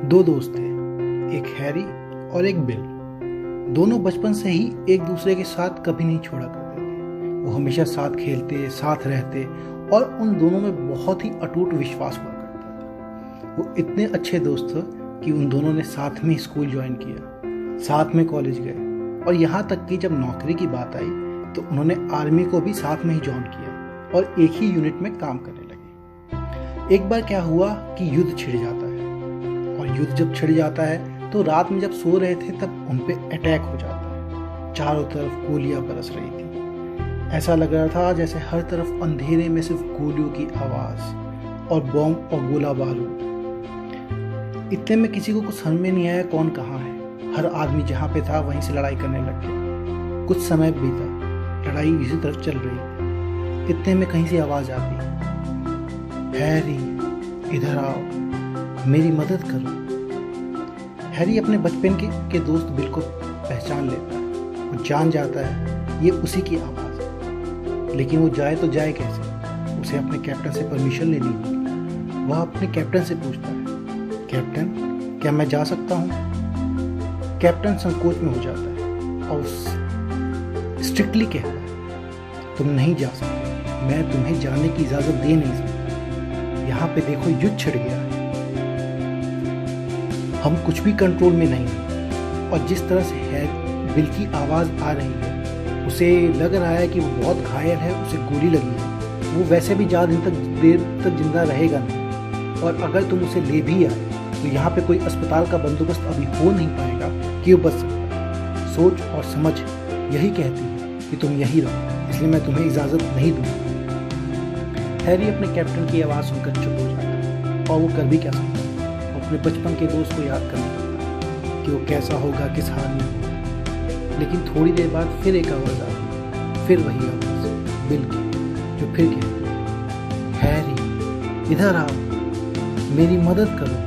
दो दोस्त थे, एक हैरी और एक बिल। दोनों बचपन से ही एक दूसरे के साथ कभी नहीं छोड़ा करते थे। वो हमेशा साथ खेलते, साथ रहते और उन दोनों में बहुत ही अटूट विश्वास हुआ करता था। वो इतने अच्छे दोस्त थे कि उन दोनों ने साथ में स्कूल ज्वाइन किया, साथ में कॉलेज गए और यहाँ तक कि जब नौकरी की बात आई तो उन्होंने आर्मी को भी साथ में ही ज्वाइन किया और एक ही यूनिट में काम करने लगे। एक बार क्या हुआ कि युद्ध छिड़ जाता है और युद्ध जब छिड़ जाता है तो रात में जब सो रहे थे तब उन पे अटैक हो जाता है। चारों तरफ गोलियां बरस रही थी। ऐसा लग रहा था जैसे हर तरफ अंधेरे में सिर्फ गोलियों की आवाज और बॉम्ब और गोला बारूद। इतने में किसी को कुछ समझ में नहीं आया कौन कहाँ है। हर आदमी जहाँ पे था वहीं से लड़ाई करने लग गया। कुछ समय बीता, लड़ाई इसी तरफ चल रही थी। इतने में कहीं से आवाज आती, हैरी इधर आओ, मेरी मदद करो। हैरी अपने बचपन के दोस्त बिल को पहचान लेता है। वो जान जाता है ये उसी की आवाज़ है, लेकिन वो जाए तो जाए कैसे? उसे अपने कैप्टन से परमिशन लेनी होगी। वह अपने कैप्टन से पूछता है, कैप्टन क्या मैं जा सकता हूँ? कैप्टन संकोच में हो जाता है और स्ट्रिक्टली कहता है, तुम नहीं जा सकते, मैं तुम्हें जाने की इजाज़त दे नहीं सकता। यहाँ पे देखो युद्ध छिड़ गया है, हम कुछ भी कंट्रोल में नहीं हैं। और जिस तरह से बिल की आवाज़ आ रही है, उसे लग रहा है कि वो बहुत घायल है, उसे गोली लगी है। वो वैसे भी ज़्यादा देर तक जिंदा रहेगा नहीं, और अगर तुम उसे ले भी आए तो यहाँ पे कोई अस्पताल का बंदोबस्त अभी हो नहीं पाएगा कि वो बच सकता। सोच और समझ यही कहती है कि तुम यही रहो, इसलिए मैं तुम्हें इजाज़त नहीं दूंगा। हैरी अपने कैप्टन की आवाज़ सुनकर चुप हो जाता है और वो कर भी क्या सकता है। वो अपने बचपन के दोस्त को याद करने लगता है कि वो कैसा होगा, किस हाल में होगा। लेकिन थोड़ी देर बाद फिर एक आवाज़ आती है, फिर वही आवाज़ बिल की, जो फिर कहती है, हैरी इधर आओ, मेरी मदद करो।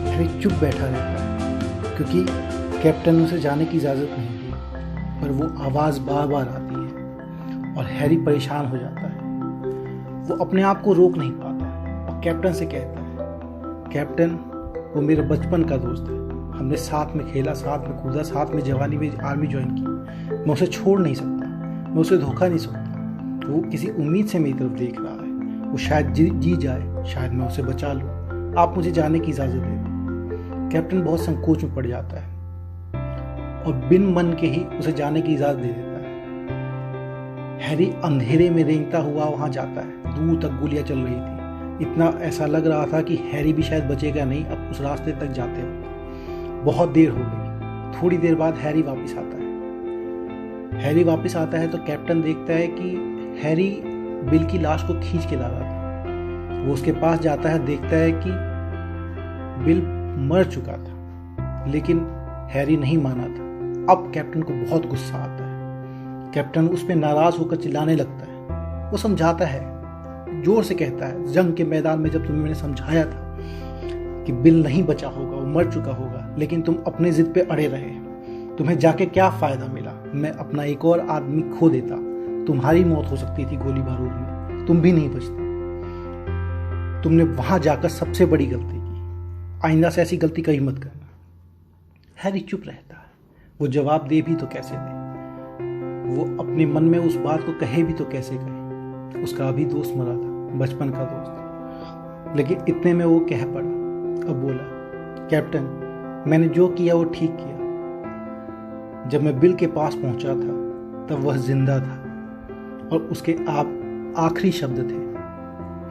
हैरी चुप बैठा रहता है क्योंकि कैप्टन ने उसे जाने की इजाज़त नहीं दी, पर वो आवाज़ बार बार आती है और हैरी परेशान हो जाता है। वो अपने आप को रोक नहीं पाता और कैप्टन से कहता है, कैप्टन वो मेरे बचपन का दोस्त है, हमने साथ में खेला, साथ में कूदा, साथ में जवानी में आर्मी ज्वाइन की। मैं उसे छोड़ नहीं सकता, मैं उसे धोखा नहीं सकता। वो किसी उम्मीद से मेरी तरफ देख रहा है, वो शायद जी जाए, शायद मैं उसे बचा लूँ। आप मुझे जाने की इजाज़त दे दो। कैप्टन बहुत संकोच में पड़ जाता है और बिन मन के ही उसे जाने की इजाज़त दे देता है। हैरी अंधेरे में रेंगता हुआ वहाँ जाता है। दूर तक गोलियाँ चल रही थी। इतना ऐसा लग रहा था कि हैरी भी शायद बचेगा नहीं अब उस रास्ते तक जाते हुए। बहुत देर हो गई। थोड़ी देर बाद हैरी वापस आता है। हैरी वापस आता है तो कैप्टन देखता है कि हैरी बिल की लाश को खींच के ला रहा था। वो उसके पास जाता है, देखता है कि बिल मर चुका था, लेकिन हैरी नहीं माना था। अब कैप्टन को बहुत गुस्सा आता है। कैप्टन उस पर नाराज होकर चिल्लाने लगता है। वो समझाता है, जोर से कहता है, जंग के मैदान में जब तुम्हें मैंने समझाया था कि बिल नहीं बचा होगा, वो मर चुका होगा, लेकिन तुम अपने जिद पे अड़े रहे। तुम्हें जाके क्या फायदा मिला? मैं अपना एक और आदमी खो देता, तुम्हारी मौत हो सकती थी गोली बारूद में, तुम भी नहीं बचते। तुमने वहां जाकर सबसे बड़ी गलती की। आइंदा से ऐसी गलती कहीं मत करना। हैरी चुप रहता है। वो जवाब दे भी तो कैसे दे? वो अपने मन में उस बात को कहे भी तो कैसे कहे? उसका अभी दोस्त मरा था, बचपन का दोस्त। लेकिन इतने में वो कह पड़ा। अब बोला, कैप्टन मैंने जो किया वो ठीक किया। जब मैं बिल के पास पहुंचा था तब वह जिंदा था और उसके आप आखिरी शब्द थे,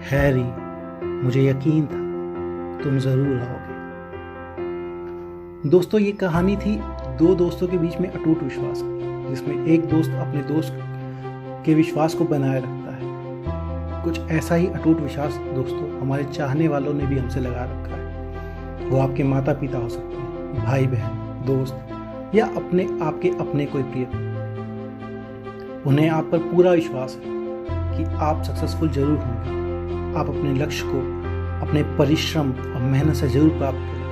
हैरी मुझे यकीन था तुम जरूर आओगे। दोस्तों ये कहानी थी दो दोस्तों के बीच में अटूट विश्वास की, जिसमें एक दोस्त अपने दोस्त के विश्वास को बनाए रखता है। कुछ ऐसा ही अटूट विश्वास दोस्तों हमारे चाहने वालों ने भी हमसे लगा रखा है। वो आपके माता पिता हो सकते हैं, भाई बहन, दोस्त या आपके अपने कोई प्रिय। उन्हें आप पर पूरा विश्वास है कि आप सक्सेसफुल जरूर होंगे। आप अपने लक्ष्य को अपने परिश्रम और मेहनत से जरूर प्राप्त करेंगे।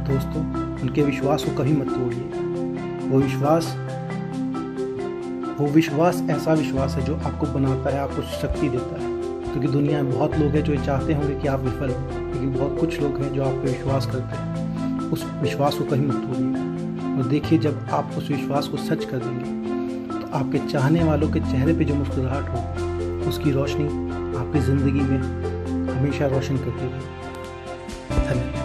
दोस्तों उनके विश्वास को कभी मत तोड़िए। वो विश्वास ऐसा विश्वास है जो आपको बनाता है, आपको शक्ति देता है। क्योंकि दुनिया में बहुत लोग हैं जो चाहते होंगे कि आप विफल हो, लेकिन बहुत कुछ लोग हैं जो आप पे विश्वास करते हैं। उस विश्वास को कहीं मत तोड़िए और देखिए, जब आप उस विश्वास को सच कर देंगे तो आपके चाहने वालों के चेहरे पे जो मुस्कुराहट होगी, उसकी रोशनी आपकी ज़िंदगी में हमेशा रोशन करती रहेगी। धन्यवाद।